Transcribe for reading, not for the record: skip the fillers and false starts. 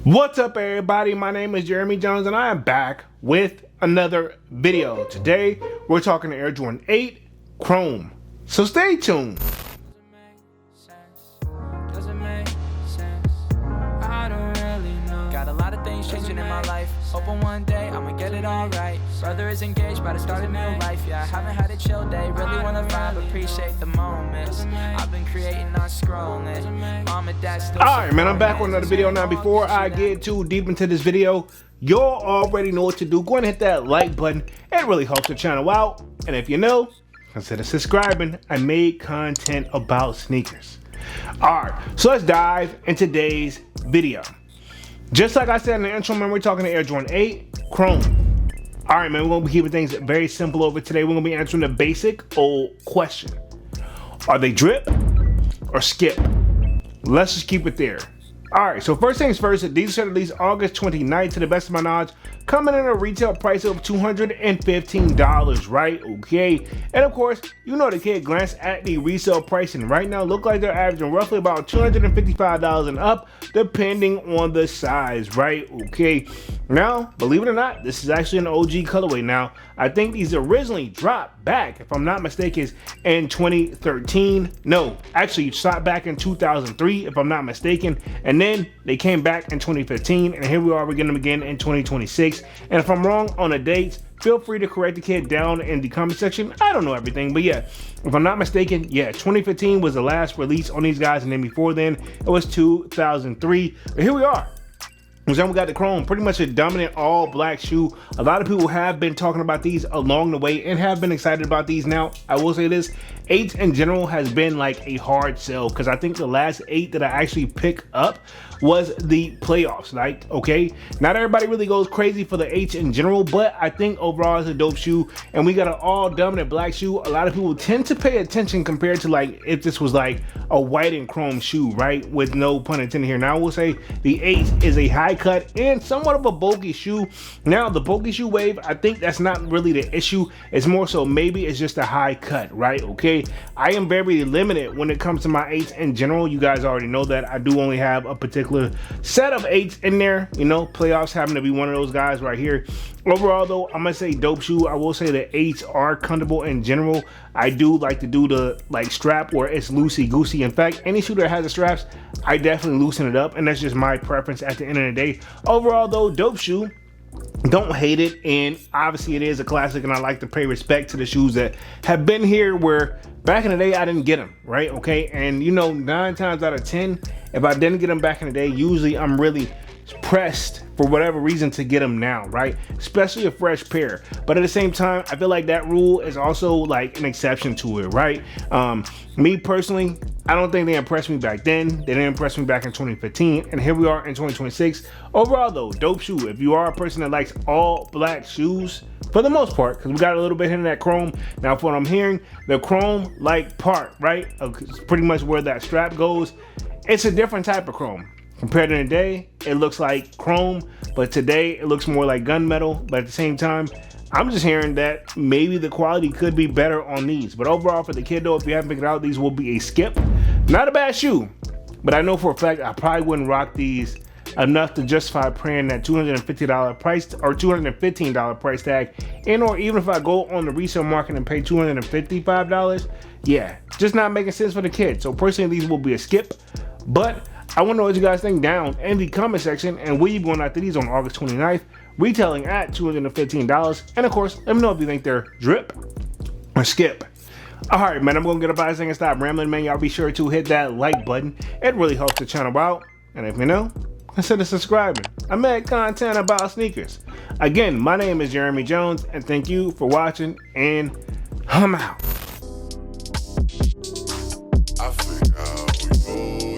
What's up, everybody? My name is Jeremy Jones and I am back with another video. Today we're talking Air Jordan 8 Chrome, so stay tuned. Got a lot of things changing in my life. Hoping one day I'ma get it all right. Brother is engaged, about to start a new life. Yeah, I haven't had a chill day. Really wanna vibe, appreciate the moments. I've been creating, not scrolling. Mom and dad still. Alright, man, I'm back with another video. Now, before I get too deep into this video, y'all already know what to do. Go ahead and hit that like button. It really helps the channel out. And if you know, consider subscribing. I made content about sneakers. Alright, so let's dive into today's video. Just like I said in the intro, man, we're talking to Air Jordan 8 Chrome. All right, man, we're gonna be keeping things very simple over today. We're gonna be answering the basic old question: are they drip or skip? Let's just keep it there. All right, so first things first, these are released August 29th, to the best of my knowledge, coming in at a retail price of $215, right? Okay, and of course, you know the kid glanced at the resale pricing right now. Look like they're averaging roughly about $255 and up, depending on the size, right? Okay, now, believe it or not, this is actually an OG colorway. Now, I think these originally dropped back, if I'm not mistaken, in 2013. No, actually, shot back in 2003, if I'm not mistaken, and then they came back in 2015, and here we are, we're getting them again in 2026. And if I'm wrong on the dates, feel free to correct the kid down in the comment section. I don't know everything, but yeah, if I'm not mistaken, yeah, 2015 was the last release on these guys, and then before then, it was 2003. But here we are. And then we got the Chrome, pretty much a dominant all black shoe. A lot of people have been talking about these along the way and have been excited about these. Now, I will say this, 8 in general has been like a hard sell, because I think the last 8 that I actually pick up was the playoffs, like, okay, not everybody really goes crazy for the 8 in general, but I think overall it's a dope shoe, and we got an all dominant black shoe. A lot of people tend to pay attention compared to like if this was like a white and chrome shoe, right, with no pun intended here. Now I will say the 8 is a high cut and somewhat of a bulky shoe. Now the bulky shoe wave, I think that's not really the issue. It's more so maybe it's just a high cut, right? Okay, I am very limited when it comes to my 8s in general. You guys already know that I do only have a particular set of 8s in there, you know, playoffs happen to be one of those guys right here. Overall though, I'm gonna say dope shoe. I will say the 8s are comfortable in general. I do like to do the like strap where it's loosey goosey. In fact, any shoe that has the straps, I definitely loosen it up, and that's just my preference at the end of the day. Overall though, dope shoe. Don't hate it, and obviously it is a classic, and I like to pay respect to the shoes that have been here where back in the day I didn't get them, right? Okay, and you know, 9 times out of 10, if I didn't get them back in the day, usually I'm really pressed for whatever reason to get them now, right? Especially a fresh pair. But at the same time, I feel like that rule is also like an exception to it, right? Me personally, I don't think they impressed me back then. They didn't impress me back in 2015, and here we are in 2026. Overall though, dope shoe. If you are a person that likes all black shoes, for the most part, because we got a little bit into that chrome. Now, for what I'm hearing, the chrome like part, right, pretty much where that strap goes, it's a different type of chrome. Compared to today, it looks like chrome, but today it looks more like gunmetal. But at the same time, I'm just hearing that maybe the quality could be better on these. But overall, for the kid though, if you haven't figured out, these will be a skip. Not a bad shoe, but I know for a fact I probably wouldn't rock these enough to justify paying that $250 price or $215 price tag. And or even if I go on the resale market and pay $255, yeah, just not making sense for the kid. So personally, these will be a skip. But I want to know what you guys think down in the comment section, and will you be going after these on August 29th, retailing at $215? And of course, let me know if you think they're drip or skip. Alright, man, I'm gonna get up out of this thing and stop rambling, man. Y'all be sure to hit that like button. It really helps the channel out. And if you know, consider subscribing. I make content about sneakers. Again, my name is Jeremy Jones, and thank you for watching, and I'm out. I forgot we go.